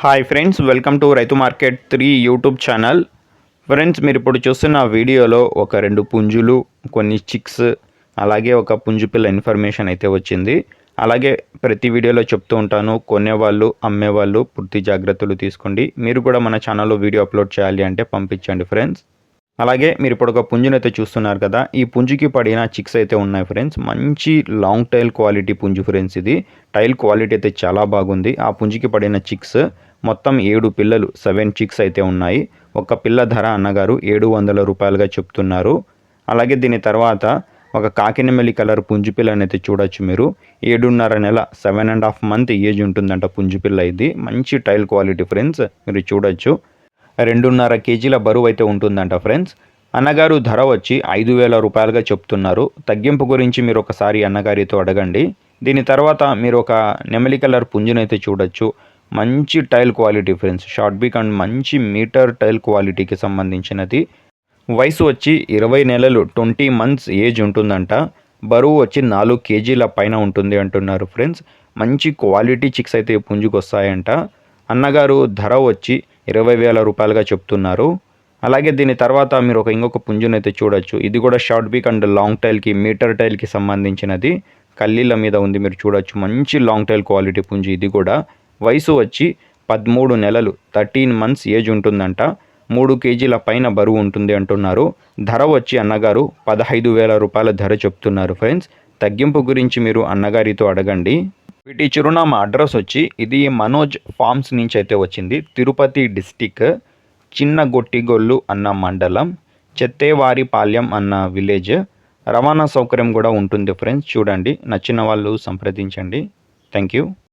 Hi friends, welcome to రైతు market 3 YouTube channel. Friends, మీరు ఇప్పుడు చూస్తున్న వీడియోలో ఒక 2 పుంజులు, కొన్ని చిక్స్, అలాగే ఒక పుంజు పిల్ల ఇన్ఫర్మేషన్ అయితే వచ్చింది. అలాగే ప్రతి వీడియోలో చెప్తూ ఉంటాను, కొనేవాళ్ళు అమ్మేవాళ్ళు పూర్తి జాగ్రత్తలు తీసుకోండి. మీరు కూడా మన ఛానల్లో వీడియో అప్లోడ్ చేయాలి అంటే పంపించండి ఫ్రెండ్స్. అలాగే మీరు ఇప్పుడు ఒక పుంజునైతే చూస్తున్నారు కదా, ఈ పుంజుకి పడిన చిక్స్ అయితే ఉన్నాయి ఫ్రెండ్స్. మంచి లాంగ్ టైల్ క్వాలిటీ పుంజు ఫ్రెండ్స్. ఇది టైల్ క్వాలిటీ అయితే చాలా బాగుంది. ఆ పుంజుకి పడిన చిక్స్ మొత్తం 7 పిల్లలు, 7 చిక్స్ అయితే ఉన్నాయి. ఒక పిల్ల ధర అన్నగారు 700 రూపాయలుగా చెప్తున్నారు. అలాగే దీని తర్వాత ఒక కాకినెమలి కలర్ పుంజు పిల్లని అయితే చూడొచ్చు మీరు. 7.5 నెల, 7.5 మంత్ ఏజ్ ఉంటుందంట పుంజు పిల్ల. ఇది మంచి టైల్ క్వాలిటీ ఫ్రెండ్స్, మీరు చూడొచ్చు. 2.5 కేజీల బరువు అయితే ఉంటుందంట ఫ్రెండ్స్. అన్నగారు ధర వచ్చి 5,000 రూపాయలుగా చెప్తున్నారు. తగ్గింపు గురించి మీరు ఒకసారి అన్నగారితో అడగండి. దీని తర్వాత మీరు ఒక నెమలి కలర్ పుంజునైతే చూడొచ్చు. మంచి tail quality friends, short beak and మంచి మీటర్ టైల్ క్వాలిటీకి సంబంధించినది. వయసు వచ్చి 20 నెలలు, 20 మంత్స్ ఏజ్ ఉంటుందంట. బరువు వచ్చి 4 కేజీల పైన ఉంటుంది అంటున్నారు ఫ్రెండ్స్. మంచి క్వాలిటీ చిక్స్ అయితే పుంజుకు వస్తాయంట. అన్నగారు ధర వచ్చి 20,000 రూపాయలుగా చెప్తున్నారు. అలాగే దీని తర్వాత మీరు ఇంకొక పుంజునైతే చూడొచ్చు. ఇది కూడా short beak and long టైల్కి, metre టైల్కి సంబంధించినది. కల్లీల మీద ఉంది, మీరు చూడొచ్చు. మంచి లాంగ్ టైల్ క్వాలిటీ పుంజు. ఇది కూడా వయసు వచ్చి 13 నెలలు, 13 మంత్స్ ఏజ్ ఉంటుందంట. 3 కేజీల పైన బరువు ఉంటుంది అంటున్నారు. ధర వచ్చి అన్నగారు 15,000 రూపాయల ధర చెప్తున్నారు ఫ్రెండ్స్. తగ్గింపు గురించి మీరు అన్నగారితో అడగండి. వీటి చిరునామా అడ్రస్ వచ్చి ఇది మనోజ్ ఫార్మ్స్ నుంచి అయితే వచ్చింది. తిరుపతి డిస్టిక్, చిన్న గొట్టిగొల్లు అన్న మండలం, చెత్తేవారిపాలెం అన్న విలేజ్. రవాణా సౌకర్యం కూడా ఉంటుంది ఫ్రెండ్స్. చూడండి, నచ్చిన వాళ్ళు సంప్రదించండి. Thank you.